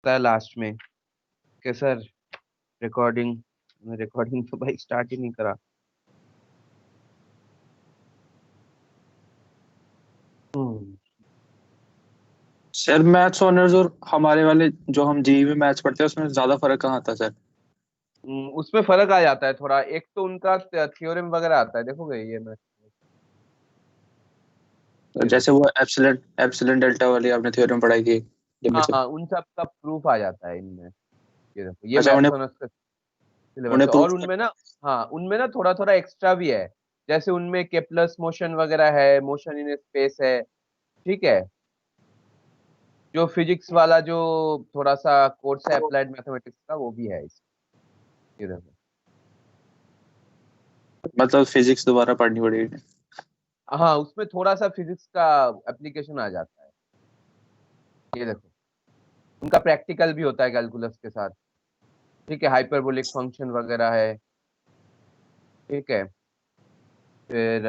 था लास्ट में कि सर रिकॉर्डिंग रिकॉर्डिंग तो भाई स्टार्ट ही नहीं करा। हम्म। सर मैथ्स ऑनर्स और हमारे वाले जो हम जीई में मैथ्स पढ़ते हैं उसमें ज्यादा फर्क कहाँ आता है सर? उसमें फर्क आ जाता है थोड़ा। एक तो उनका थ्योरम वगैरह आता है, देखोगे ये मैं। तो ये जैसे देखो। वो एप्सिलन एप्सिलन डेल्टा वाली आपने थ्योरम पढ़ाई थी लिमिट हाँ से। हाँ, उन सब का प्रूफ आ जाता है इनमें। ये देखो, ये अच्छा उन्हें मैथ्स का सिलेबस उन्हें है। और प्रूफ उनमें ना, हाँ उनमें ना थोड़ा थोड़ा एक्स्ट्रा भी है। जैसे उनमें केप्लर्स मोशन वगैरह है, मोशन इन स्पेस है। ठीक है। जो फिजिक्स वाला जो थोड़ा सा कोर्स है अप्लाइड मैथमेटिक्स का, वो भी है इस। ये देखो। मतलब फिजिक्स दोबारा पढ़नी पड़ेगी। हाँ, उसमें थोड़ा सा फिजिक्स का एप्लीकेशन आ जाता है। ये देखो, उनका प्रैक्टिकल भी होता है कैलकुलस के साथ। ठीक है, हाइपरबोलिक फंक्शन वगैरह है। ठीक है। फिर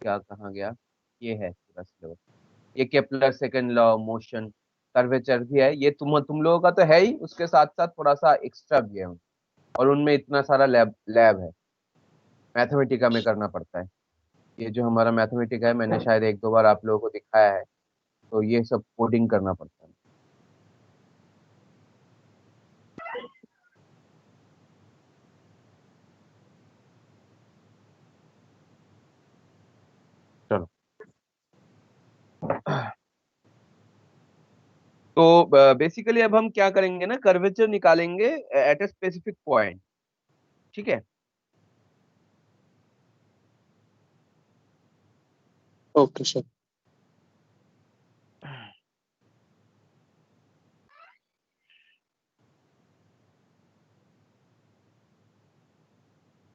क्या कहाँ गया। ये है पूरा सिलेबस। ये Kepler second law motion, curvature भी है। ये तुम लोगों का तो है ही, उसके साथ साथ थोड़ा सा एक्स्ट्रा भी है। और उनमें इतना सारा लैब लैब है। मैथमेटिका में करना पड़ता है। ये जो हमारा मैथमेटिका है, मैंने शायद एक दो बार आप लोगों को दिखाया है। तो ये सब कोडिंग करना पड़ता है। चलो। तो बेसिकली अब हम क्या करेंगे ना, कर्वेचर निकालेंगे एट ए स्पेसिफिक पॉइंट। ठीक है। Okay sir.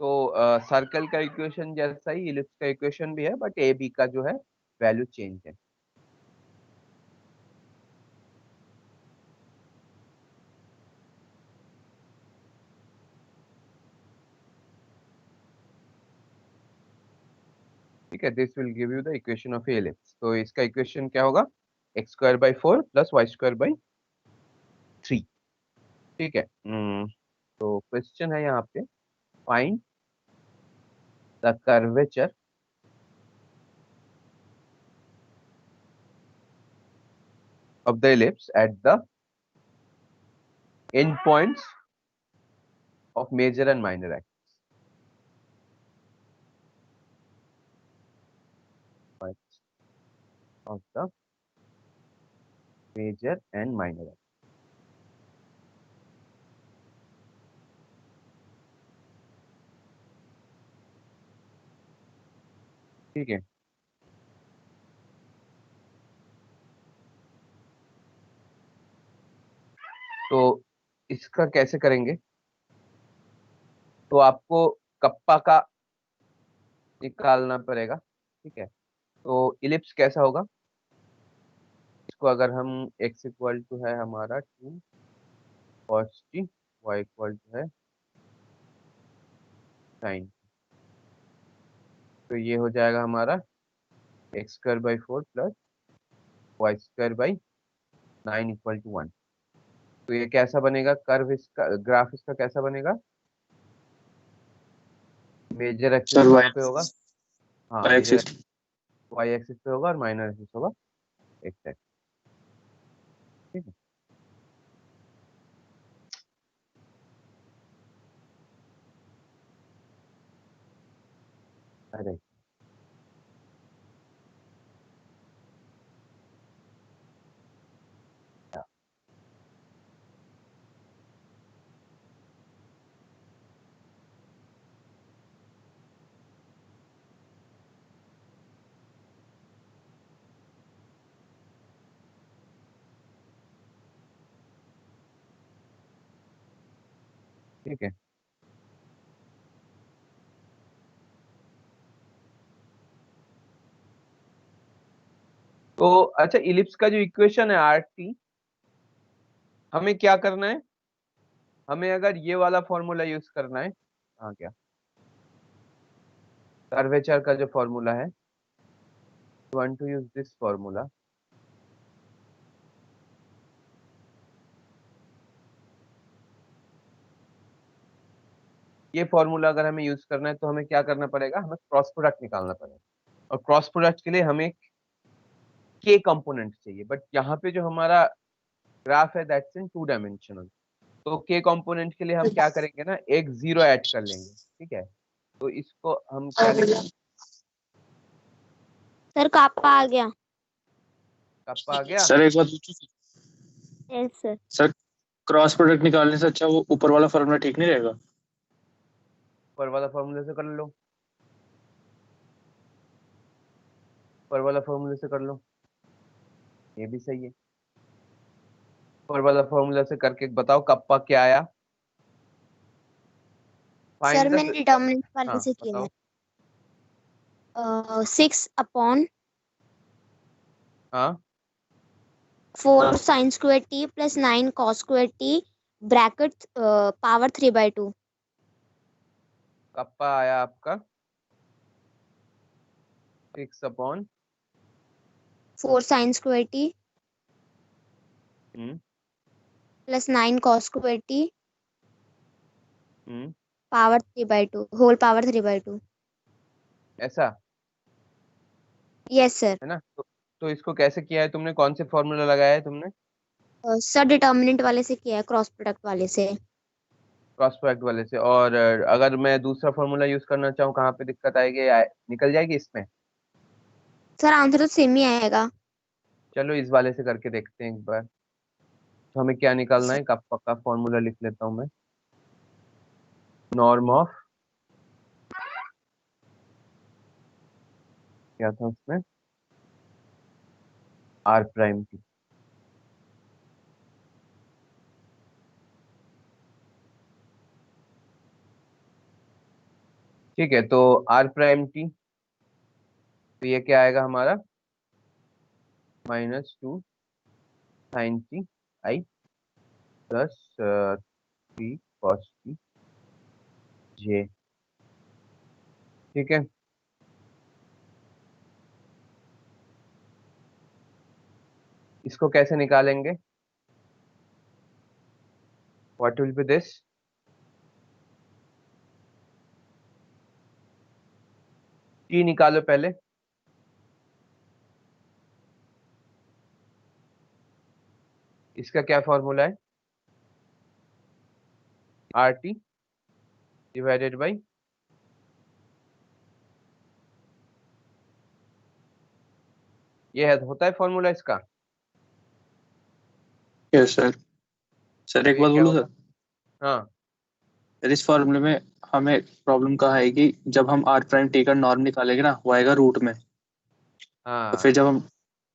तो सर्कल का इक्वेशन जैसा ही इलिप्स का इक्वेशन भी है, बट ए बी का जो है वैल्यू चेंज है। ठीक है, this will give you the equation of ellipse. तो इसका इक्वेशन क्या होगा, x² by 4 + y² by 3। ठीक है। तो क्वेश्चन है यहाँ पे, find the curvature of the ellipse at the end points of major and minor axis of the major and minor axis. ठीक है। तो इसका कैसे करेंगे, तो आपको कप्पा का निकालना पड़ेगा। ठीक है। तो इलिप्स कैसा होगा, इसको अगर हम x है हमारा 2 cos t, y है sin। तो ये हो जाएगा हमारा x² by 4 + y² by 9 = 1। तो ये कैसा बनेगा कर्व, इसका ग्राफ इसका कैसा बनेगा, मेजर एक्सिस सर वाई कहाँ पे होगा। हाँ, Y major axis. Axis Y axis पे होगा और माइनर एक्सिस होगा एक्स एक्सिस। ठीक है। अरे, क्या। ठीक है। तो अच्छा, इलिप्स का जो इक्वेशन है RT, हमें क्या करना है, हमें अगर ये वाला फॉर्मूला यूज करना है। हाँ क्या, कर्वेचर का जो फॉर्मूला है, want to use this formula. ये फॉर्मूला अगर हमें यूज करना है तो हमें क्या करना पड़ेगा, हमें क्रॉस प्रोडक्ट निकालना पड़ेगा, और क्रॉस प्रोडक्ट के लिए हमें के कंपोनेंट चाहिए, बट यहाँ पे जो हमारा ग्राफ है दैट्स इन 2 डायमेंशनल। तो के कंपोनेंट के लिए हम क्या करेंगे ना, एक जीरो ऐड कर लेंगे, ठीक है। तो इसको हम क्या लिखेंगे, सर कापा आ गया। कप्पा आ गया। सर एक बात पूछूं? Yes sir. Sir cross product निकालने से अच्छा वो ऊपर वाला फॉर्मूला ठीक नहीं रहेगा? ऊपर वाला फॉर्मूले से कर लो, ऊपर वाला फॉर्मूले से कर लो, ये भी सही है। ऊपर वाला फॉर्मूला से करके बताओ कप्पा क्या आया। सर फाइंड मैंने द, डिटर्मिनेंट वाले हाँ से किया बताओ। है। 6/4 हाँ sin square t plus 9 cos square t bracket power 3/2। Kappa आया आपका 6/, 4 sin square t हम्म plus 9 cos square t हम्म, पावर 3/2 होल पावर 3/2। ऐसा यस सर। है ना। तो इसको कैसे किया है तुमने, कौन से फॉर्मूला लगाया है तुमने। सर डिटर्मिनेंट वाले से किया है, क्रॉस प्रोडक्ट वाले से। क्रॉस प्रोडक्ट वाले से। और अगर मैं दूसरा फॉर्मूला यूज करना चाहूँ कहाँ पे दिक्कत आएगी, निकल जाएगी इसमें। सर आंसर तो सेम ही आएगा। चलो इस वाले से करके देखते हैं एक बार। तो हमें क्या निकालना है, कप्पा का फॉर्मूला लिख लेता हूँ मैं। नॉर्म ऑफ, क्या था उसमें, आर प्राइम की। ठीक है, तो आर प्राइम टी, तो ये क्या आएगा हमारा, -2 sine t i plus 3 cos t j. ठीक है, इसको कैसे निकालेंगे, what will be this, t निकालो पहले। इसका क्या फॉर्मूला है, आर टी डिवाइडेड बाई, ये है होता है फॉर्मूला इसका। Yes sir. सर तो एक ये बात क्या बोलूं होगा, सर? हाँ सर इस फॉर्मूले में हमें प्रॉब्लम कहाँ आएगी, जब हम आर प्राइम टी का नॉर्म निकालेंगे ना, वो आएगा रूट में। तो हाँ फिर जब हम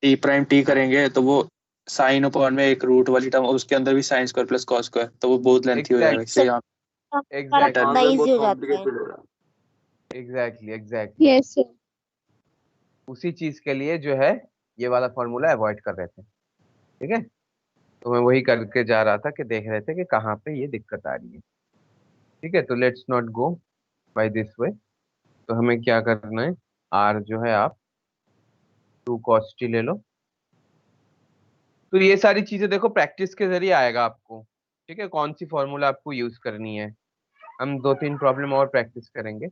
टी प्राइम टी करेंगे तो वो साइन अपॉन में एक रूट वाली टर्म, और उसके अंदर भी sine square plus cos square, तो वो बहुत लेंथी हो जाएगा, एग्जैक्ट इससे यहाँ एग्जैक्टली इजी बहुत हो जाता है। कॉम्प्लिकेटेड हो जाएगा। Exactly yes sir. उसी चीज के लिए जो है ये वाला फॉर्मूला अवॉइड कर रहे थे। ठीक है, तो मैं वही करके जा रहा था कि देख रहे थे कि कहाँ पे ये दिक्कत आ रही है। ठीक है, तो let's not go by this way. तो हमें क्या करना है, आर जो है आप 2 cos t ले लो। तो ये सारी चीजें देखो प्रैक्टिस के जरिए आएगा आपको। ठीक है, कौन सी फॉर्मूला आपको यूज करनी है, हम 2-3 प्रॉब्लम और प्रैक्टिस करेंगे।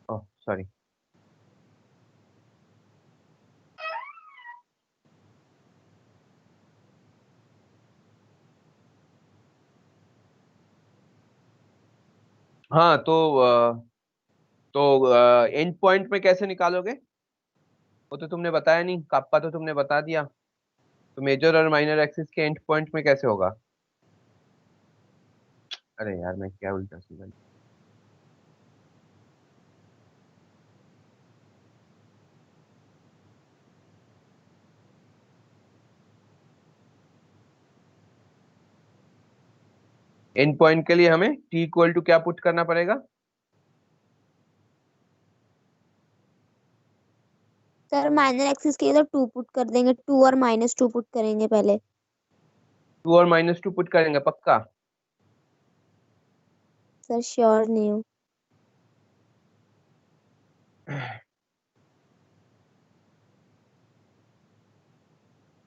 ओह सॉरी, हाँ तो एंड पॉइंट में कैसे निकालोगे, वो तो तुमने बताया नहीं, काप्पा तो तुमने बता दिया। तो मेजर और माइनर एक्सिस के एंड पॉइंट में कैसे होगा, अरे यार मैं क्या उल्टा सीधा। एंड पॉइंट के लिए हमें t इक्वल टू क्या पुट करना पड़ेगा, सर माइनर एक्सिस के लिए तो 2 पुट कर देंगे, 2 और -2 पुट करेंगे पहले। 2 और -2 पुट करेंगे पक्का। सर श्योर नहीं हूँ।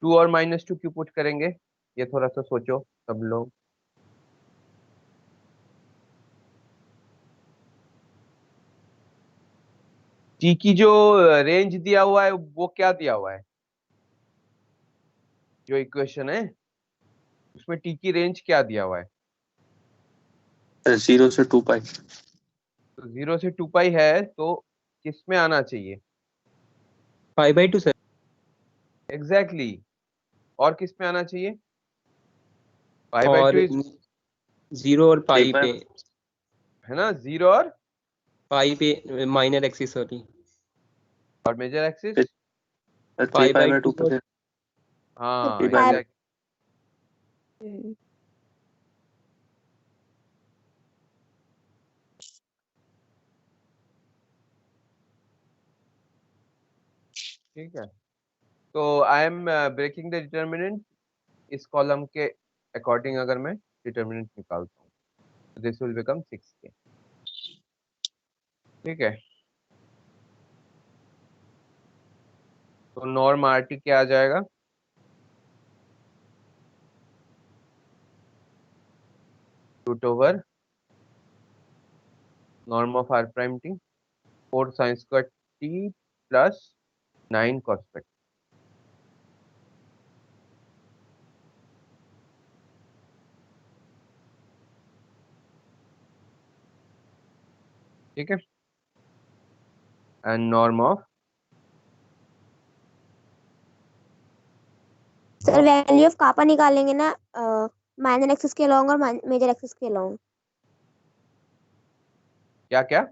टू और -2 क्यों पुट करेंगे, ये थोड़ा सा सोचो सब लोग। टी की जो रेंज दिया हुआ है वो क्या दिया हुआ है, जो इक्वेशन है उसमें टी की रेंज क्या दिया हुआ है? 0 से 2 पाई। तो 0 से 2 पाई है, तो किस में आना चाहिए? π/2 सर। एग्जैक्टली और किस में आना चाहिए? पाई/2 और इज, 0 और पाई पे, है ना, 0 और पाई पे minor axis sorry, major axis. 3π/2 π/2 पे। हाँ Three by two. एग्जैक्ट। ठीक है, तो I am breaking the determinant, इस कॉलम के अकॉर्डिंग अगर मैं डिटर्मिनेंट निकालता हूँ, दिस विल बिकम 6k। ठीक है, तो नॉर्म RT क्या आ जाएगा? √, Norm of R'T 4 sin square t plus 9 cos square t। ठीक है, and norm of, sir value of kappa निकालेंगे ना माइनर एक्सिस के अलोंग और मेजर एक्सिस के अलोंग। क्या क्या?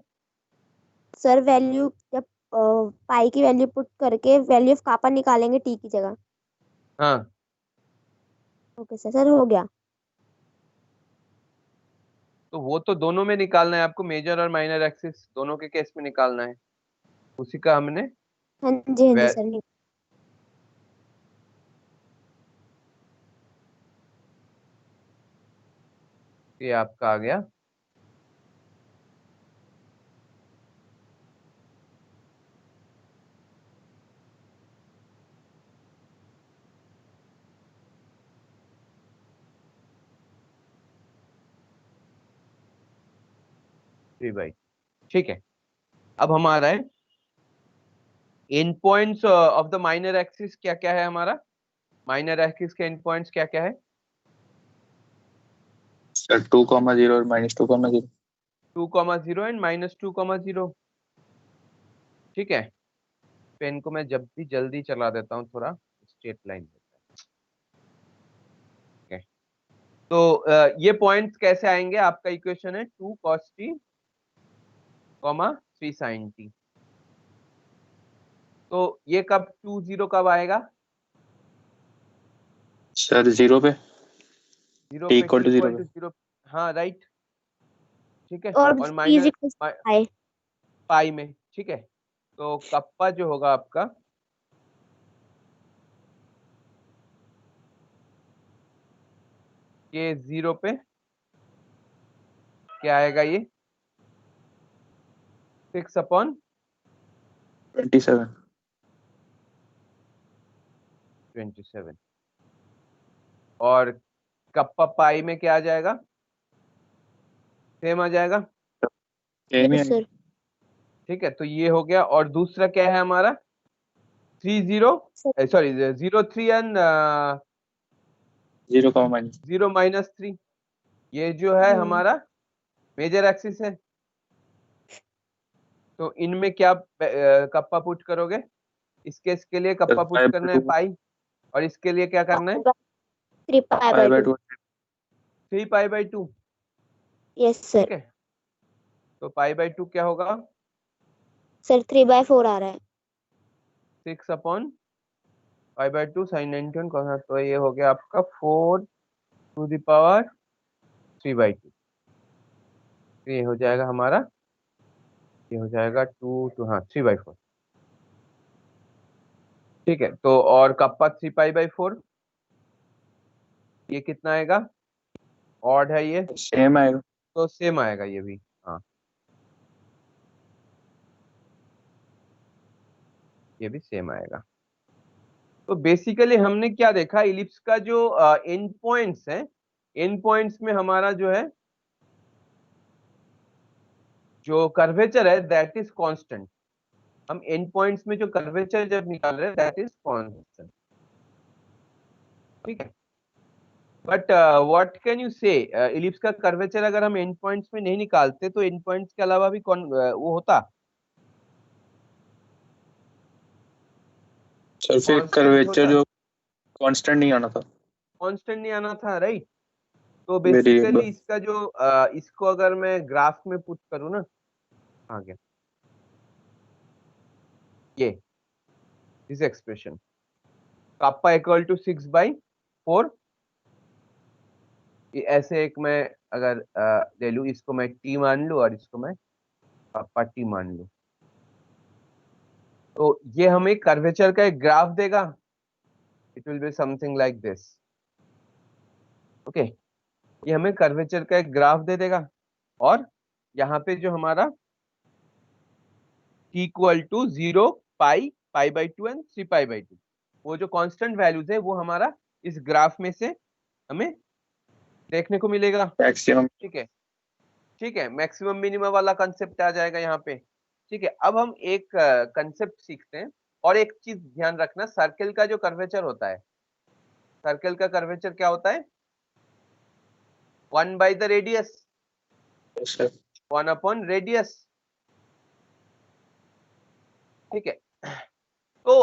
सर वैल्यू जब पाई की वैल्यू पुट करके वैल्यू ऑफ कापा निकालेंगे टी की जगह। हाँ, ओके सर, सर हो गया। तो वो तो दोनों में निकालना है आपको, मेजर और माइनर एक्सिस दोनों के केस में निकालना है, उसी का हमने हाँ जी हाँ जी वे- सर। ये आपका आ गया। थ्री बाई, ठीक है। अब हमारा है and points of the minor axis क्या क्या है हमारा, माइनर एक्सिस के एंड पॉइंट्स क्या क्या है? 2,0 और -2,0। 2,0 एंड -2,0। ठीक है, पेन को मैं जब भी जल्दी चला देता हूँ थोड़ा स्ट्रेट लाइन देता है। ठीक है, तो ये पॉइंट्स कैसे आएंगे? आपका इक्वेशन है 2 cos t, 3 sin t। तो ये कब 2 0 कब आएगा? सर 0 पे, 0 t पे, equal t to 0 equal to 0। हाँ राइट, ठीक है। और और t is minor equal to pi. Pi में, ठीक है। तो कप्पा जो होगा आपका, ये 0 पे क्या आएगा? ये 6/27। 27। और कप्पा पाई में क्या आ जाएगा? सेम आ जाएगा। सेम ही यस आएगा। सर। ठीक है, तो ये हो गया। और दूसरा क्या है हमारा? 3 सॉरी 0 3 एंड 0, माइनस। 0 -3, ये जो है हमारा मेजर एक्सिस है। तो इनमें क्या कप्पा पुट करोगे? इसके लिए कप्पा पुट करना है पाई, और इसके लिए क्या करना है? 3π/2। 3π/2। यस ठीक सर। है, तो π/2 क्या होगा? सर 3/4 आ रहा है। 6/π/2 sin 90 cos, तो ये हो गया आपका 4⁵ ये हो जाएगा हमारा, ये हो जाएगा 3/4। ठीक है, तो और कप्पा 3π/4 ये कितना आएगा? ऑड है ये, सेम आएगा। तो सेम आएगा ये भी। हाँ, ये भी सेम आएगा। तो बेसिकली हमने क्या देखा, इलिप्स का जो एंड पॉइंट्स है, एंड पॉइंट्स में हमारा जो है जो कर्वेचर है दैट इज कांस्टेंट। हम एंड पॉइंट्स में जो कर्वेचर जब निकाल रहे हैं दैट इज कांस्टेंट, ठीक है। बट व्हाट कैन यू से, इलिप्स का कर्वेचर अगर हम एंड पॉइंट्स में नहीं निकालते तो एंड पॉइंट्स के अलावा भी कौन वो होता? सर फिर Constant कर्वेचर होता? जो कांस्टेंट नहीं आना था। कांस्टेंट नहीं आना था, राइट। तो मेरी बेसिकली इसका जो इसको अगर मैं ग्राफ में पुट करूँ ना, आ गया ये दिस एक्सप्रेशन, काप्पा इक्वल टू 6/4। ऐसे एक मैं अगर ले लूँ, इसको मैं टी मान लूँ और इसको मैं काप्पा टी मान लूँ, तो ये हमें कर्वेचर का एक ग्राफ देगा। It will be something like this, okay. ये हमें कर्वेचर का एक ग्राफ दे देगा, और यहाँ पे जो हमारा t इक्वल टू 0, पाई/2 एंड 3π/2, वो जो कांस्टेंट वैल्यूज है वो हमारा इस ग्राफ में से हमें देखने को मिलेगा। मैक्सिमम। ठीक है, ठीक है, मैक्सिमम मिनिमम वाला कंसेप्ट आ जाएगा यहाँ पे। ठीक है, अब हम एक कंसेप्ट सीखते हैं। और एक चीज ध्यान रखना, सर्कल का जो कर्वेचर होता है, सर्कल का कर्वेचर क्या होता है? 1 by the radius, 1 upon radius। ठीक है, तो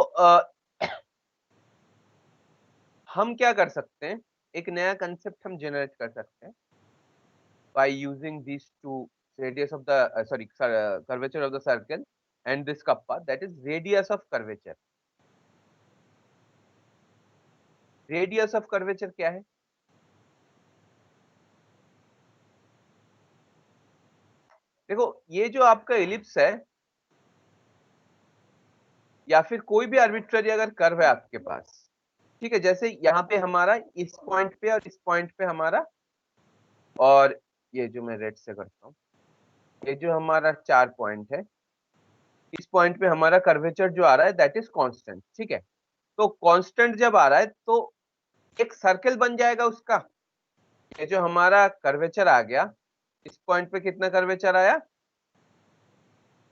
हम क्या कर सकते हैं, एक नया कंसेप्ट हम जनरेट कर सकते हैं by using these two radius of the curvature of the circle and this kappa, that is radius of curvature। radius of curvature क्या है? देखो, ये जो आपका इलिप्स है या फिर कोई भी आर्बिट्ररी अगर कर्व है आपके पास, ठीक है, जैसे यहाँ पे हमारा इस पॉइंट पे और इस पॉइंट पे हमारा, और ये जो मैं रेड से करता हूँ, ये जो हमारा 4 पॉइंट है, इस पॉइंट पे हमारा कर्वेचर जो आ रहा है दैट इज कांस्टेंट। ठीक है, तो कांस्टेंट जब आ रहा है तो एक सर्कल बन जाएगा उसका। ये जो हमारा कर्वेचर आ गया, इस पॉइंट पे कितना कर्वेचर आया?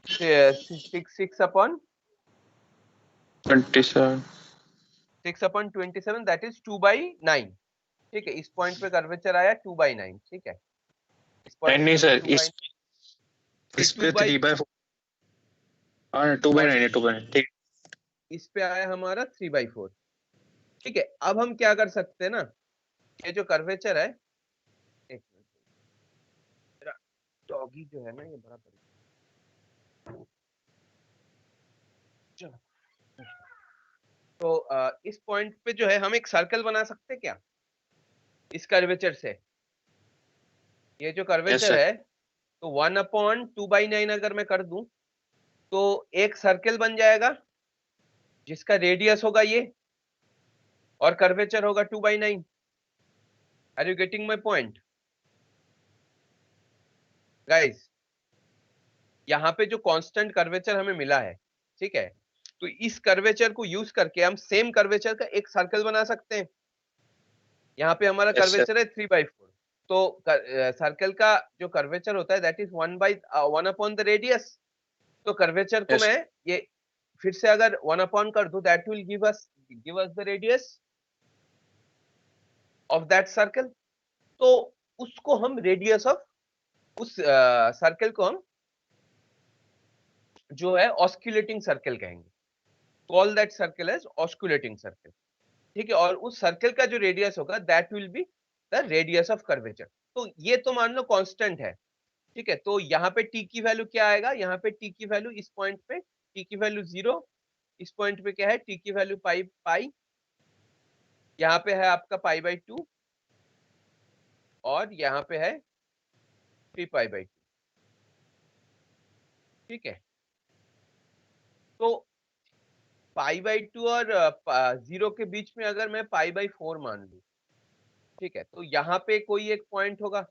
6/27 दैट इज 2/9। ठीक है, इस पॉइंट पे कर्वेचर आया 2/9। ठीक है, इस पॉइंट नहीं पे सर, 2/9, इस पे 3/4। हाँ 2/9 है, 2/9 ठीक। इस पे आया हमारा 3/4। ठीक है, अब हम क्या कर सकते हैं ना, ये जो कर्वेचर है, एक मिनट, मेरा डॉगी जो है ना ये बड़ा परेशान। चलो, तो इस पॉइंट पे जो है हम एक सर्कल बना सकते हैं क्या इस कर्वेचर से? ये जो कर्वेचर sir। है, तो 1/2/9 अगर मैं कर दूं तो एक सर्कल बन जाएगा जिसका रेडियस होगा ये, और कर्वेचर होगा 2/9। Are you getting my point guys? यहाँ पे जो कांस्टेंट कर्वेचर हमें मिला है, ठीक है, तो इस कर्वेचर को यूज करके हम सेम कर्वेचर का एक सर्कल बना सकते हैं। यहाँ पे हमारा Yes, sir। कर्वेचर है 3/4, तो सर्कल का जो कर्वेचर होता है that is 1 upon the radius. तो कर्वेचर को Yes। मैं ये फिर से अगर 1 अपॉन कर दूं that will give us the radius of that circle. तो उसको हम रेडियस ऑफ उस सर्कल को हम जो है ऑस्कुलेटिंग सर्कल कहेंगे। Call that circle as osculating circle. ठीक है, और उस सर्कल का जो रेडियस होगा that will be the radius of curvature. तो ये तो मान लो कांस्टेंट है। ठीक है, तो यहाँ पे t की वैल्यू क्या आएगा? यहाँ पे t की वैल्यू, इस पॉइंट पे t की वैल्यू 0, इस पॉइंट पे क्या है? t की वैल्यू पाई, यहाँ पे है आपका पाई/2, और यहाँ पे है 3π/2। ठीक है, तो पाई/2 और 0 के बीच में अगर मैं पाई/4 मान लूं, ठीक है, तो यहाँ पे कोई एक पॉइंट होगा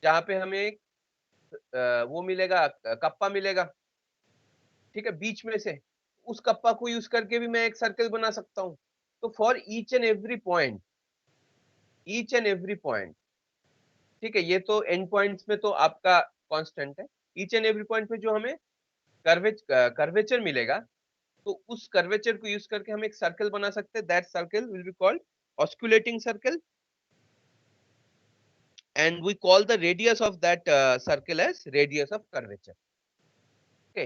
जहाँ पे हमें एक वो मिलेगा, कप्पा मिलेगा, ठीक है, बीच में से। उस कप्पा को यूज करके भी मैं एक सर्कल बना सकता हूँ। तो for each and every point, ठीक है, ये तो एंड पॉइंट्स में तो आपका कांस्टेंट है। ईच एंड एवरी पॉइंट पे जो हमें कर्वेचर मिलेगा, तो उस कर्वेचर को यूज करके हम एक सर्कल बना सकते हैं। That circle will be called osculating circle, and we call the radius of that circle as radius of curvature. Okay.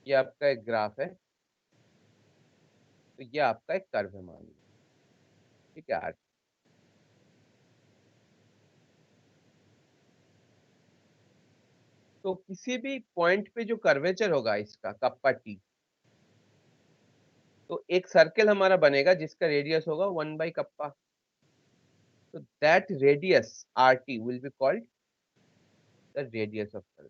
ये आपका एक ग्राफ है, तो ये आपका एक कर्व है, मान लीजिए, ठीक है। आज तो किसी भी पॉइंट पे जो कर्वेचर होगा इसका कप्पा टी, तो एक सर्कल हमारा बनेगा जिसका रेडियस होगा 1/कप्पा। तो that radius R T will be called the radius of curve.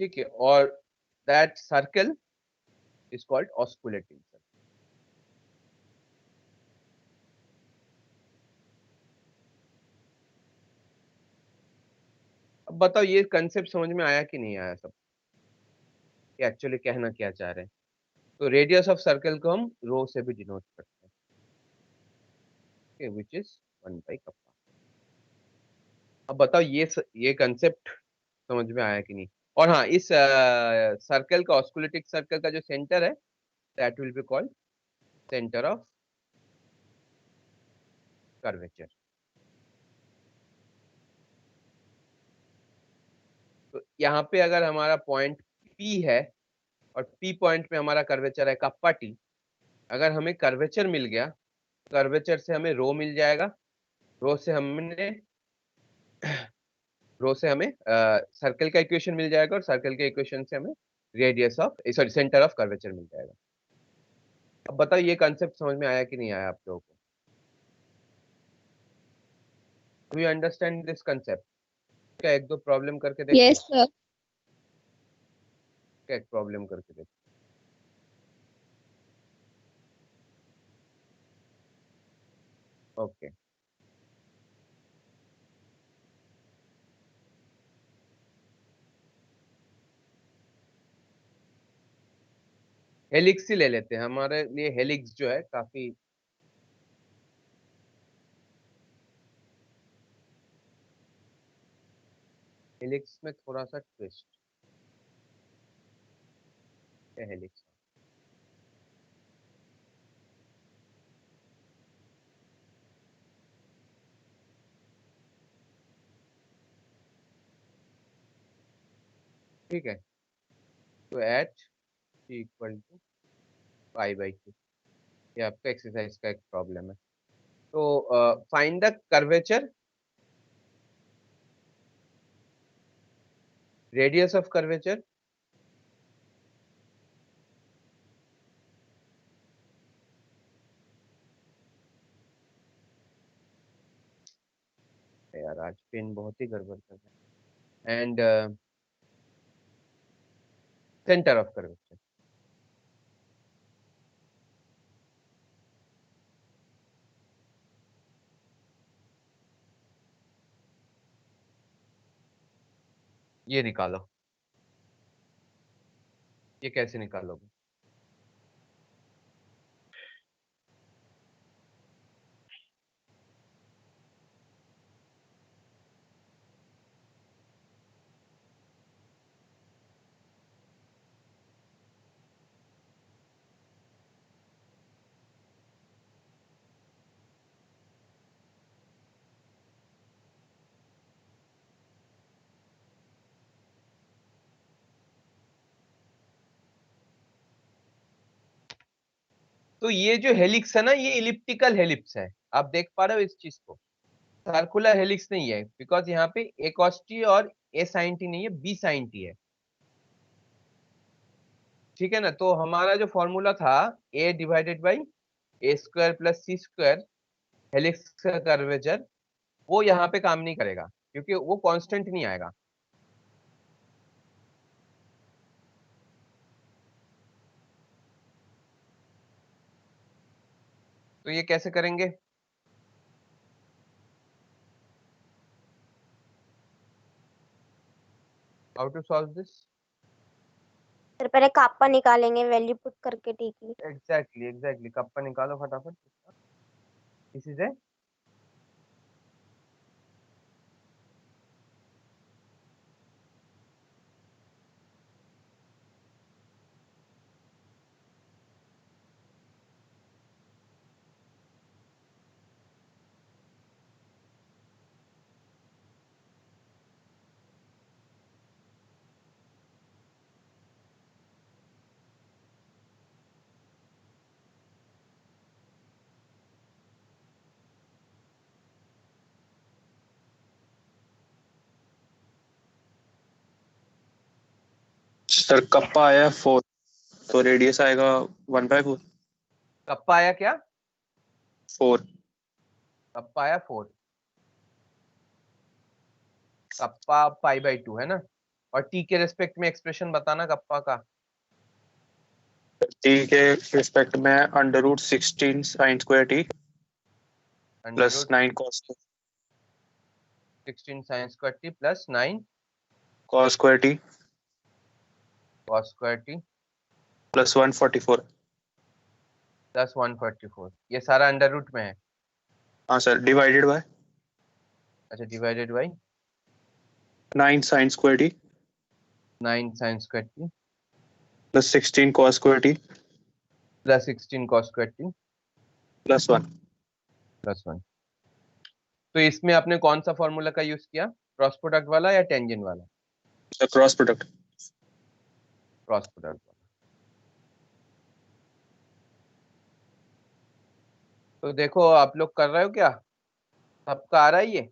ठीक है, और that circle is called osculating circle. अब बताओ ये कंसेप्ट समझ में आया कि नहीं आया सब, ये एक्चुअली कहना क्या चाह रहे हैं। तो रेडियस ऑफ सर्कल को हम रो से भी डिनोट करते हैं, विच इज 1/कप्पा। अब बताओ ये कंसेप्ट समझ में आया कि नहीं। और हाँ, इस सर्कल का, ऑस्कुलेटिक सर्कल का जो सेंटर है, that will be called centre of curvature. तो यहाँ पे अगर हमारा पॉइंट P है और P पॉइंट पे हमारा कर्वेचर है कप्पा टी, अगर हमें कर्वेचर मिल गया, कर्वेचर से हमें रो मिल जाएगा, रो से हमने रो से हमें सर्कल का इक्वेशन मिल जाएगा, और सर्कल के इक्वेशन से हमें radius of, sorry, centre of curvature मिल जाएगा। अब बताओ ये कंसेप्ट समझ में आया कि नहीं आया आप लोगों को। Do you understand this concept? क्या एक दो प्रॉब्लम करके देखो। Yes sir. क्या एक प्रॉब्लम करके देखो। ओके, हेलिक्स ही ले लेते हैं, हमारे लिए हेलिक्स जो है काफी हेलिक्स में थोड़ा सा ट्विस्ट है। हेलिक्स ठीक है, तो एट टी इक्वल टू π/2, ये आपका एक्सरसाइज का एक प्रॉब्लम है। तो find the curvature, radius of curvature, यार आज पेन बहुत ही गड़बड़ कर रहा है, एंड सेंटर ऑफ कर्वेचर। ये निकालो, ये कैसे निकालोगे। तो ये जो हेलिक्स है ना, ये इलिप्टिकल हेलिक्स है, आप देख पा रहे हो इस चीज को। सर्कुलर हेलिक्स नहीं है, बिकॉज यहाँ पे ए cos t और ए sin t नहीं है, बी sin t है। ठीक है ना, तो हमारा जो फॉर्मूला था a divided by a² plus c², helix का कर्वेचर, वो यहाँ पे काम नहीं करेगा, क्योंकि वो कांस्टेंट नहीं आएगा। तो ये कैसे करेंगे? How to solve this? Sir पहले कापा निकालेंगे वैल्यू पुट करके टी की। एग्जैक्टली कप्पा निकालो फटाफट। इसी से सर कप्पा आया 4, तो रेडियस आएगा 1/4। कप्पा आया क्या? 4। कप्पा आया 4। कप्पा π/2 है ना? और टी के रेस्पेक्ट में एक्सप्रेशन बताना कप्पा का। टी के रिस्पेक्ट में √16 sin square t plus under 9 cos 16 sin square t plus 9 square t cos square t plus 144। Plus 144। ये सारा अंडर रूट में है। हाँ सर, डिवाइडेड बाय अच्छा, divided by 9 sin square t 9 sin square t plus 16 cos square t plus 16 cos square t plus 1। Plus 1। तो इसमें आपने कौन सा फॉर्मूला का यूज किया? क्रॉस प्रोडक्ट वाला या टेंजेंट वाला? Cross product. क्रॉस प्रोडक्ट वाला। तो देखो आप लोग कर रहे हो क्या? सबका आ रहा है ये?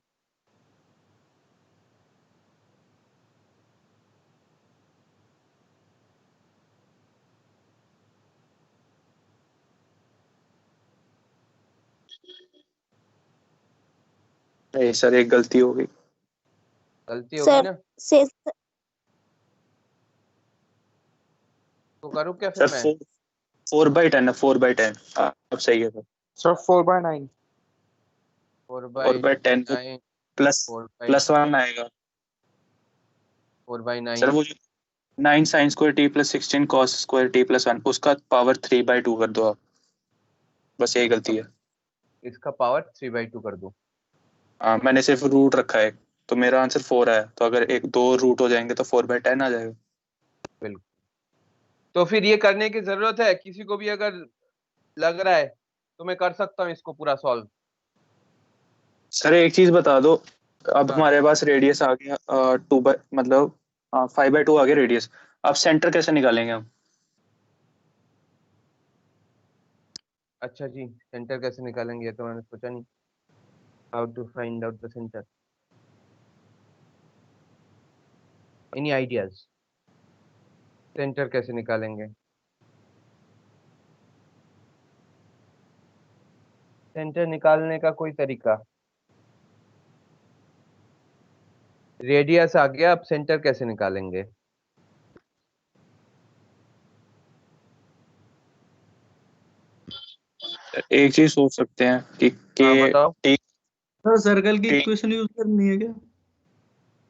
नहीं सर, एक गलती हो गई। गलती होगी सर ना? से तो करूँ क्या फिर सर मैं? 4/10 है, 4/10। आप सही है सर। सर 4/9। 4/10 4/9 प्लस 1 आएगा 4/9 सर। वो 9 sin square t plus 16 cos square t plus 1, उसका पावर 3/2 कर दो आप। बस यही गलती है। इसका पावर 3/2 कर दूं? मैंने सिर्फ रूट रखा है, तो मेरा आंसर 4 है। तो अगर एक दो रूट हो जाएंगे तो 4/10 आ जाएगा। बिल्कुल। तो फिर ये करने की जरूरत है? किसी को भी अगर लग रहा है तो मैं कर सकता हूँ इसको पूरा सॉल्व। सर एक चीज बता दो, अब हाँ, हमारे पास रेडियस आ गया 5/2 आ गया रेडियस। अब सेंटर कैसे निकालेंगे हम? अच्छा जी, सेंटर कैसे निकालेंगे ये तो मैंने सोचा नहीं। How to find out the centre? Any ideas? Centre कैसे निकालेंगे? सेंटर निकालने का कोई तरीका? रेडियस आ गया, अब सेंटर कैसे निकालेंगे? एक चीज सोच सकते हैं कि हाँ बताओ। टी सर सर्कल की टी इक्वेशन यूज करनी है क्या?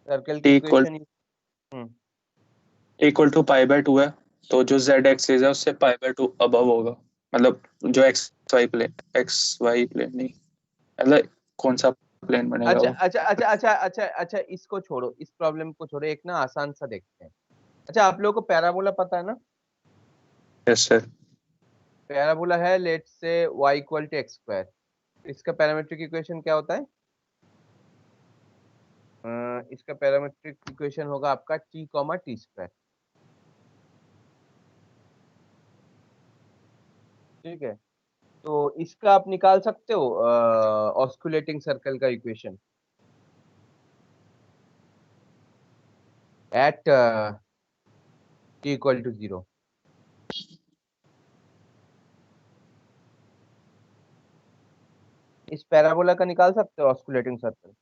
सर्कल की t equal equation. Hmm. Equal to π/2 है, तो जो z एक्सिस है उससे π/2 अबव होगा। मतलब जो एक्स वाई प्लेन नहीं, मतलब कौन सा प्लेन बनेगा अच्छा वो? अच्छा अच्छा अच्छा अच्छा अच्छा, इसको छोड़ो, इस प्रॉब्लम को छोड़ो, एक ना आसान सा देखते हैं। अच्छा, आप लोगों को पैराबोला पता है ना? Yes sir. पैराबोला है, let say y equal to x square. इसका पैरामेट्रिक इक्वेशन क्या होता है? इसका पैरामेट्रिक इक्वेशन होगा आपका t कॉमा टी स्क्वायर। ठीक है। तो इसका आप निकाल सकते हो ऑस्कुलेटिंग सर्कल का equation at t equal to 0। इस पैराबोला का निकाल सकते हो ऑस्कुलेटिंग सर्कल?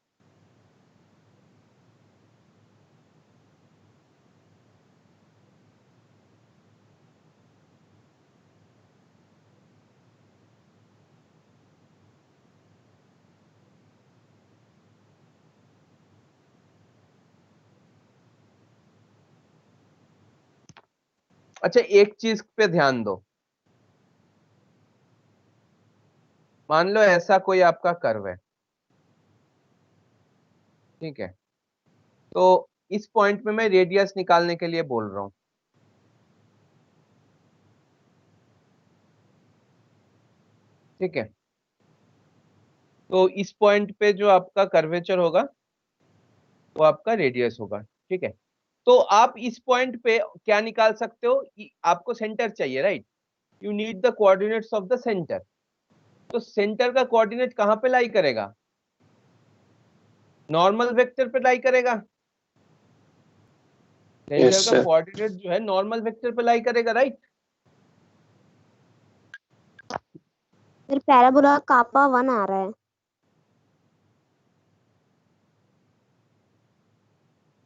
अच्छा, एक चीज पे ध्यान दो, मान लो ऐसा कोई आपका कर्व है, ठीक है, तो इस पॉइंट में मैं रेडियस निकालने के लिए बोल रहा हूं, ठीक है, तो इस पॉइंट पे जो आपका कर्वेचर होगा वो आपका रेडियस होगा, ठीक है। तो आप इस पॉइंट पे क्या निकाल सकते हो, आपको सेंटर चाहिए, right, you need the coordinates of the centre. तो सेंटर का कोऑर्डिनेट कहां पे लाई करेगा, नॉर्मल वेक्टर पे लाई करेगा, सेंटर यस का सर। कोऑर्डिनेट जो है नॉर्मल वेक्टर पे लाई करेगा, राइट। फिर पैराबोला कापा 1 आ रहा है।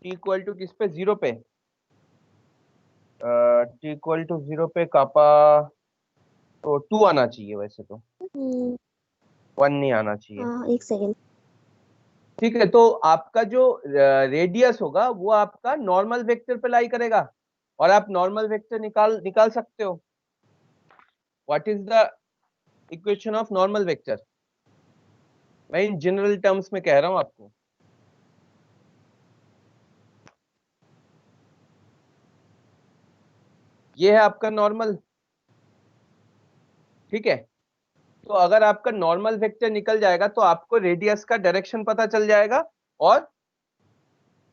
टी इक्वल टू किस पे, 0 पे, टी इक्वल टू 0 पे कापा तो 2 आना चाहिए, वैसे तो 1 नहीं आना चाहिए, हाँ, एक सेकेंड। ठीक है। तो आपका जो रेडियस होगा वो आपका नॉर्मल वेक्टर पे लाई करेगा, और आप नॉर्मल वेक्टर निकाल निकाल सकते हो। What is the equation of normal vector, मैं इन जनरल टर्म्स में कह रहा हूं आपको। ये है आपका नॉर्मल, ठीक है। तो अगर आपका नॉर्मल वेक्टर निकल जाएगा तो आपको रेडियस का डायरेक्शन पता चल जाएगा, और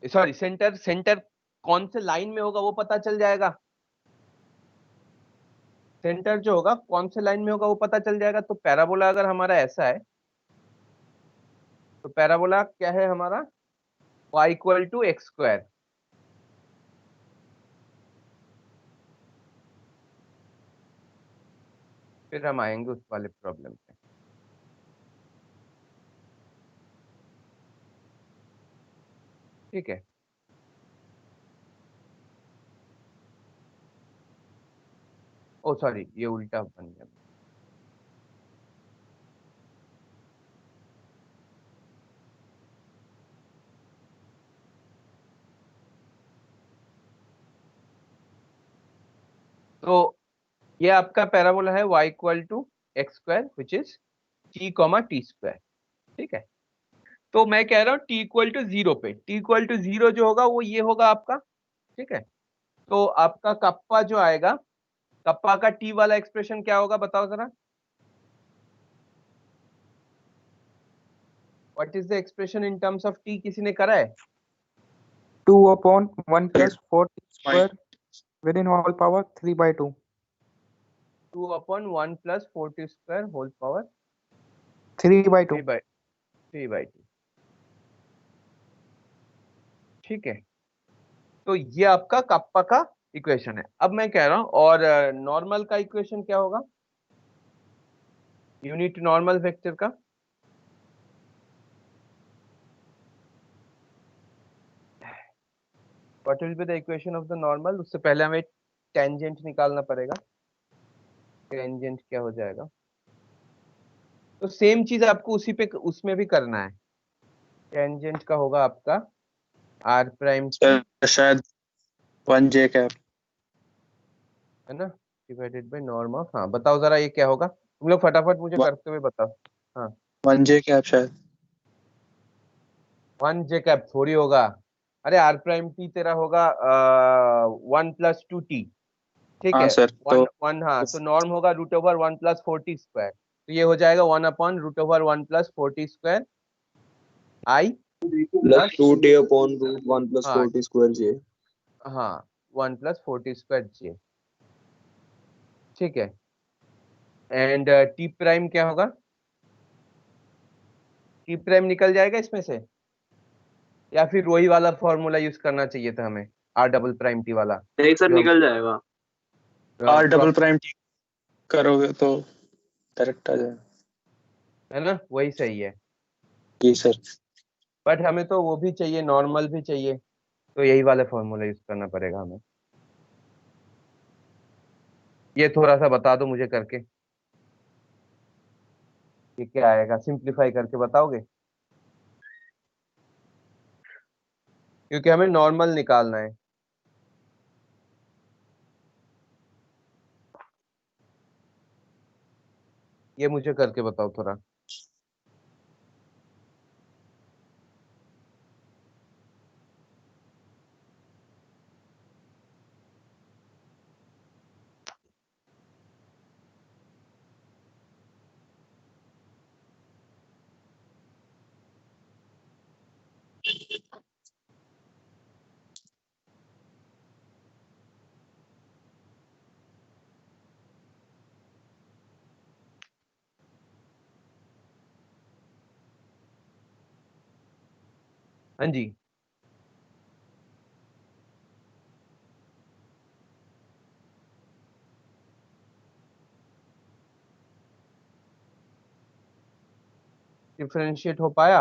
सॉरी सेंटर सेंटर कौन से लाइन में होगा वो पता चल जाएगा, सेंटर जो होगा कौन से लाइन में होगा वो पता चल जाएगा। तो पैराबोला अगर हमारा ऐसा है, तो पैराबोला क्या है हमारा, y equal to x square, फिर हम आएंगे उस वाले प्रॉब्लम पे। ठीक है, ओ सॉरी ये उल्टा बन गया। तो ये आपका पैराबोला है y equal to x square which is t comma t square, ठीक है। तो मैं कह रहा हूँ t इक्वल टू 0 पे, t इक्वल टू 0 जो होगा वो ये होगा आपका, ठीक है। तो आपका कप्पा जो आएगा, कप्पा का t वाला एक्सप्रेशन क्या होगा बताओ जरा, what is the expression in terms of t, किसी ने करा है? 2/1 plus 4 square within whole power 3/2. 2/1 plus 4t square whole power 3/2. 3/2, ठीक है। तो ये आपका कप्पा का इक्वेशन है। अब मैं कह रहा हूं, और नॉर्मल का इक्वेशन क्या होगा, यूनिट नॉर्मल वेक्टर का, what will be the equation of the normal. उससे पहले हमें टेंजेंट निकालना पड़ेगा, टेंजेंट क्या हो जाएगा। तो सेम चीज आपको उसी पे उसमें भी करना है, टेंजेंट का होगा आपका r प्राइम t, सर शायद 1j कैप। है ना, डिवाइडेड बाय नॉर्म ऑफ, हाँ बताओ जरा ये क्या होगा, तुम लोग फटाफट मुझे करते हुए बताओ। हाँ 1j कैप शायद। 1j कैप थोड़ी होगा, अरे r प्राइम t तेरा होगा 1+2t, ठीक हाँ है। सर तो 1 हाँ, तो नॉर्म होगा √1+4t स्क्वायर, तो ये हो जाएगा 1/√1+4t square i plus plus 2t upon root 1 plus हाँ 4t स्क्वायर जे। हाँ 1+4t स्क्वायर j, ठीक है। एंड t प्राइम क्या होगा, t प्राइम निकल जाएगा इसमें से, या फिर वही वाला फॉर्मूला यूज करना चाहिए था हमें, r डबल प्राइम t वाला, नहीं सर जो हम निकल जाएगा। r डबल प्राइम t करोगे तो करेक्ट आ जाएगा। है ना, वही सही है। जी सर। बट हमें तो वो भी चाहिए, नॉर्मल भी चाहिए, तो यही वाला फॉर्मूला यूज करना पड़ेगा हमें। ये थोड़ा सा बता दो मुझे करके, ये क्या आएगा, सिंप्लीफाई करके बताओगे, क्योंकि हमें नॉर्मल निकालना है। ये मुझे करके बताओ थोड़ा। हाँ जी, डिफरेंशिएट हो पाया?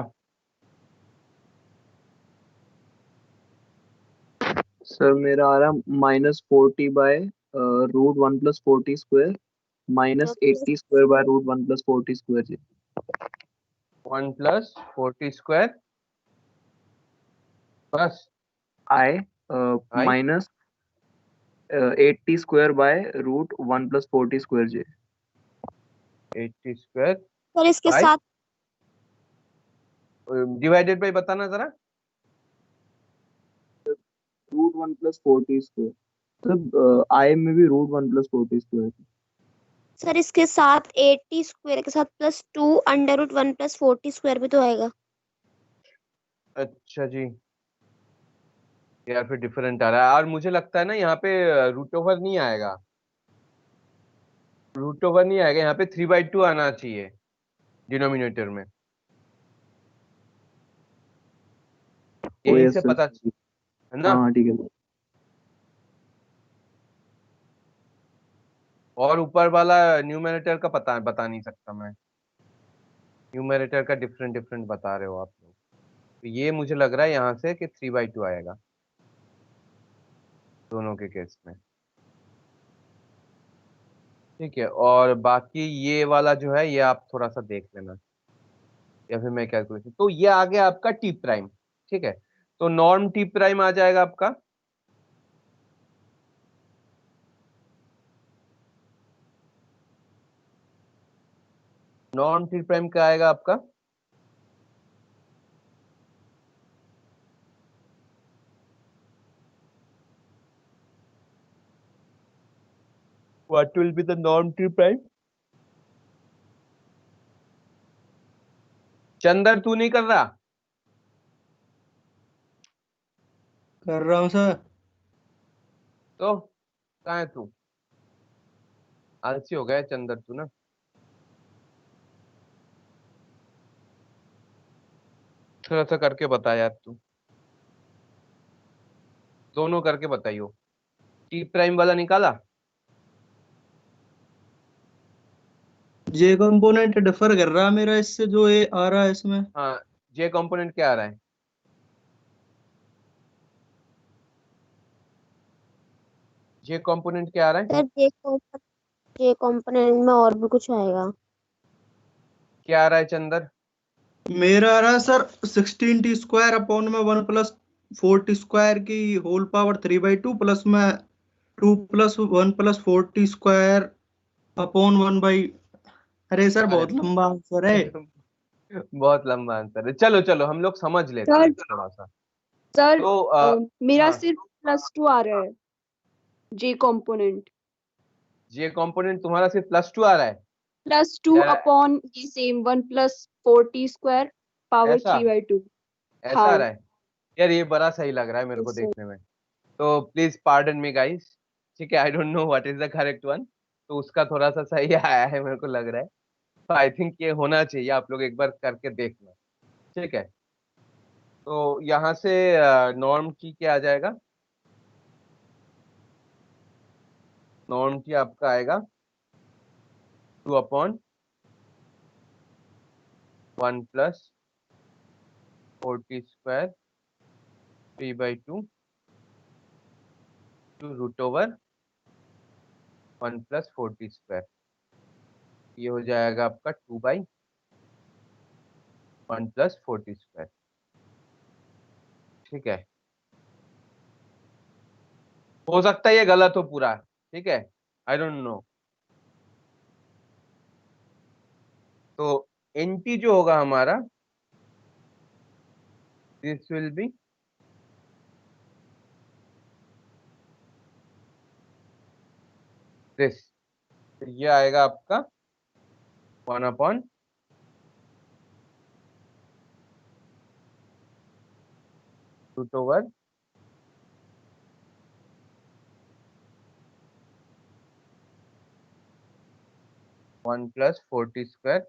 सर मेरा आ रहा -40 by √1 + 40 square -80 square by √1 + 40 square जी। 1 + 40 स्क्वायर बस। आई आई -80 स्क्वायर बाय √1 + 40 स्क्वायर जी। 80 स्क्वायर सर इसके बाय साथ डिवाइडेड बाय बताना जरा। √1 + 40 स्क्वायर। सर आई में भी √1 + 40 स्क्वायर। सर इसके साथ 80 स्क्वायर के साथ +2 √1 + 40 स्क्वायर भी तो आएगा। अच्छा जी, यार फिर डिफरेंट आ रहा है, और मुझे लगता है ना यहाँ पे रूट ओवर नहीं आएगा, रूट ओवर नहीं आएगा यहाँ पे, 3/2 आना चाहिए डिनोमिनेटर में। ओ यहीं यस से सर। पता है ना। हाँ ठीक है सर। और ऊपर वाला न्यूमरेटर का पता बता नहीं सकता मैं, न्यूमरेटर का डिफरेंट डिफरेंट बता रहे हो आप लोग। तो ये मुझे लग रहा है यहाँ से कि 3/2 आएगा दोनों के केस में। ठीक है, और बाकी ये वाला जो है ये आप थोड़ा सा देख लेना, या फिर मैं कैलकुलेशन। तो ये आ गया आपका टी प्राइम। ठीक है, तो नॉर्म टी प्राइम आ जाएगा आपका नॉर्म टी प्राइम क्या आएगा आपका? What will be the norm t prime? Chandar तू नहीं कर रहा? कर रहा हूँ सर। तो कहाँ है तू? आलसी हो गया है चंदर तू ना। थोड़ा सा करके बता यार तू, दोनों करके बताइयो। टी प्राइम वाला निकाला? जे कंपोनेंट डिफर कर रहा है मेरा इससे, जो ये आ रहा है इसमें। हाँ, जे कंपोनेंट क्या आ रहा है? जे कंपोनेंट क्या आ रहा है? सर जे कंपोनेंट में और भी कुछ आएगा। क्या आ रहा है चंदर? मेरा आ रहा है सर 16t² अपॉन में 1 + 40 स्क्वायर की होल पावर 3/2 प्लस में 2 + 1 + 40 स्क्वायर अपॉन 1/। अरे सर अरे बहुत लंबा आंसर है। बहुत लंबा आंसर है, चलो चलो हम लोग समझ लेते सर हैं थोड़ा सा। सर तो मेरा हाँ, सिर्फ +2 आ रहा है जे कंपोनेंट। जे कंपोनेंट तुम्हारा सिर्फ +2 आ रहा है +2 यार? अपॉन ये सेम 1 + 40 स्क्वायर पावर ऐसा 3/2। ऐसा आ हाँ रहा है यार, ये बड़ा सही लग रहा है मेरे को यस सर। देखने में। तो प्लीज पार्डन मी गाइस। ठीक है, I don't know what is the correct one, तो उसका थोड़ा सा सही आया है मेरे को लग रहा है। तो आई थिंक ये होना चाहिए, आप लोग एक बार करके देखना। ठीक है, तो यहाँ से नॉर्म की क्या आ जाएगा? नॉर्म की आपका आएगा 2/1 + 40 स्क्वायर 3/2 टू √1 + 40 स्क्वायर। ये हो जाएगा आपका 2/1 + 40 स्क्वायर। ठीक है, हो सकता है ये गलत हो पूरा। ठीक है, आई डोंट नो। तो nt जो होगा हमारा, दिस विल बी दिस, ये आएगा आपका 1/, root over one plus 4t²,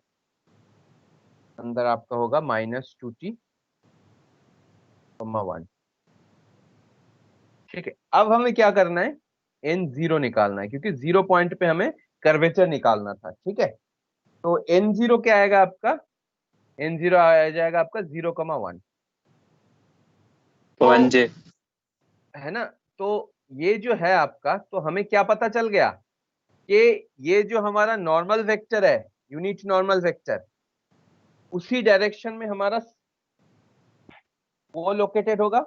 अंदर आपका होगा -2t,1। ठीक है, अब हमें क्या करना है, n0 निकालना है, क्योंकि 0 पॉइंट पे हमें कर्वेचर निकालना था। ठीक है, तो n0 क्या आएगा आपका, n0 आ जाएगा आपका 0,1, 1j। है ना। तो ये जो है आपका, तो हमें क्या पता चल गया कि ये जो हमारा नॉर्मल वेक्टर है, यूनिट नॉर्मल वेक्टर, उसी डायरेक्शन में हमारा वो लोकेटेड होगा,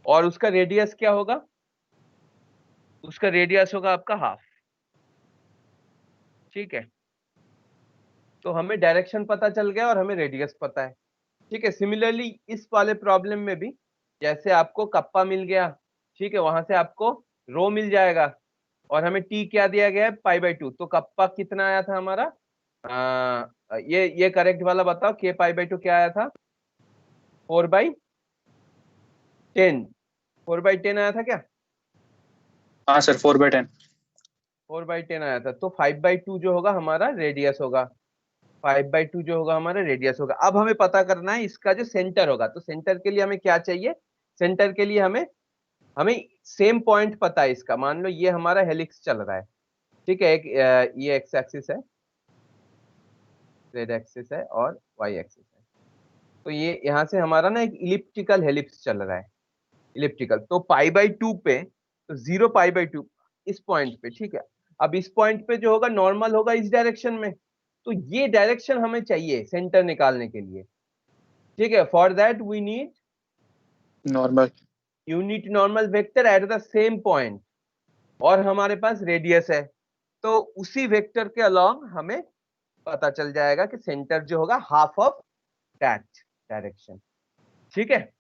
और उसका रेडियस क्या होगा, उसका रेडियस होगा आपका हाफ। ठीक है, तो हमें डायरेक्शन पता चल गया और हमें रेडियस पता है। ठीक है, सिमिलरली इस वाले प्रॉब्लम में भी जैसे आपको कप्पा मिल गया, ठीक है, वहां से आपको रो मिल जाएगा, और हमें टी क्या दिया गया है, π/2। तो कप्पा कितना आया था हमारा, ये करेक्ट वाला बताओ, k π/2 क्या आया था, 4/10, 4/10 आया था क्या, हाँ सर, 4/10। 4/10 आया था। तो 5/2 जो होगा हमारा रेडियस होगा, 5/2 जो होगा हमारा रेडियस होगा। अब हमें पता करना है इसका जो सेंटर होगा, तो सेंटर के लिए हमें क्या चाहिए, सेंटर के लिए हमें हमें सेम पॉइंट पता है इसका। मान लो ये हमारा हेलिक्स चल रहा है, ठीक है, एक ये एक्स एक्सिस है, जेड एक्सिस है, और वाई एक्सिस है। तो ये यहाँ से हमारा ना एक इलिप्टिकल हेलिक्स चल रहा है, इलिप्टिकल। तो π/2 पे, तो 0 π/2 इस पॉइंट पे, ठीक है। अब इस पॉइंट पे जो होगा नॉर्मल होगा इस डायरेक्शन में, तो ये डायरेक्शन हमें चाहिए सेंटर निकालने के लिए। ठीक है, for that we need normal. Unit normal vector at the same point, और हमारे पास रेडियस है, तो उसी वेक्टर के अलोंग हमें पता चल जाएगा कि सेंटर जो होगा हाफ ऑफ दैट डायरेक्शन। ठीक है,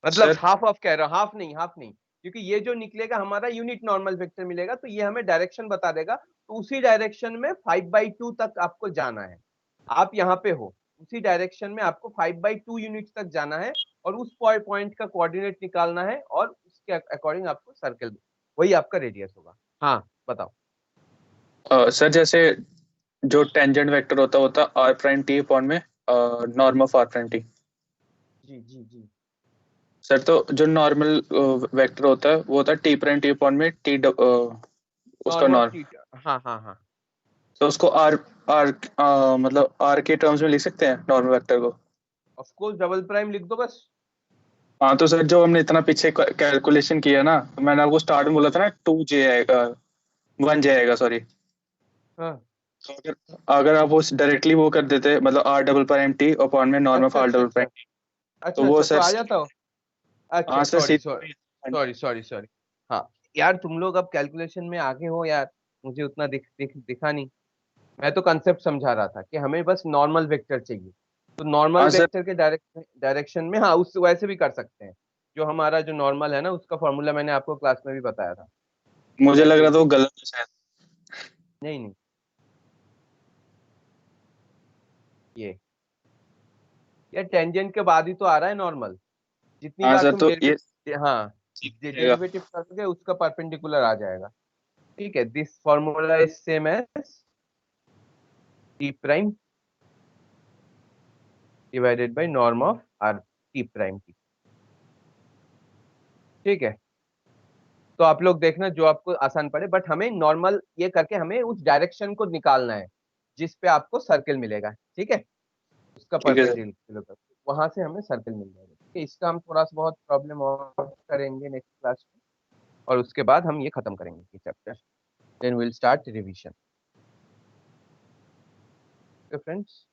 मतलब सर हाफ ऑफ कह रहा हूं, हाफ नहीं, क्योंकि ये जो निकलेगा हमारा यूनिट नॉर्मल वेक्टर मिलेगा, तो ये हमें डायरेक्शन बता देगा। तो उसी डायरेक्शन में 5/2 तक आपको जाना है, आप यहाँ पे हो, उसी डायरेक्शन में आपको 5/2 यूनिट तक जाना है, और उस पॉइंट का कोऑर्डिनेट निकालना है, और उसके अकॉर्डिंग आपको सर्कल, वही आपका रेडियस होगा। हाँ बताओ। सर जैसे जो टेंजेंट वेक्टर होता r'(t) अपॉन में नॉर्म ऑफ r'(t). जी जी जी, सर तो जो नॉर्मल वेक्टर होता है वो होता है t'(t) अपॉन में t उसका नॉर्म ऑफ नॉर्म। टी, हाँ, तो उसको r मतलब r के टर्म्स में लिख सकते हैं नॉर्मल वेक्टर को। ऑफ कोर्स डबल प्राइम लिख दो बस। हाँ तो सर जो हमने इतना पीछे कैलकुलेशन किया ना, तो मैंने आपको स्टार्ट में बोला था ना 2j आएगा, 1j आएगा सॉरी। हाँ, तो अगर आप वो डायरेक्टली वो कर देते, मतलब r'(t) अपॉन में नॉर्म ऑफ अच्छा अच्छा अच्छा r'(, तो अच्छा वो अच्छा, तो सर। आ जाता हो। अच्छा, हाँ सर सॉरी सीधे। Sorry sorry sorry sorry. हाँ यार, तुम लोग अब कैलकुलेशन में आगे हो यार, मुझे उतना दिखा नहीं। मैं तो कंसेप्ट समझा रहा था कि हमें बस नॉर्मल वेक्टर चाहिए, तो नॉर्मल हाँ सर वेक्टर के डायरेक्शन में, हाँ, उस वैसे भी कर सकते हैं। जो हमारा जो नॉर्मल है ना, उसका फॉर्मूला मैंने आपको क्लास में भी बताया था। मुझे लग रहा तो था वो गलत है शायद। नहीं नहीं, ये टेंजेंट के बाद ही तो आ रहा है नॉर्मल। जितनी हाँ बार सर तुम तो ये हाँ, रहेगा। डेरिवेटिव करोगे उसका परपेंडिकुलर आ जाएगा। ठीक है, this formula is same as t prime divided by norm of r t prime t. ठीक है, तो आप लोग देखना जो आपको आसान पड़े, बट हमें नॉर्मल ये करके हमें उस डायरेक्शन को निकालना है जिस पे आपको सर्कल मिलेगा। ठीक है, उसका ठीक है सर। परपेंडिकुलर, वहां से हमें सर्कल मिल जाएगा। ठीक है, इसका हम थोड़ा सा बहुत प्रॉब्लम और करेंगे नेक्स्ट क्लास में, और उसके बाद हम ये खत्म करेंगे ये chapter, then will start revision. Friends,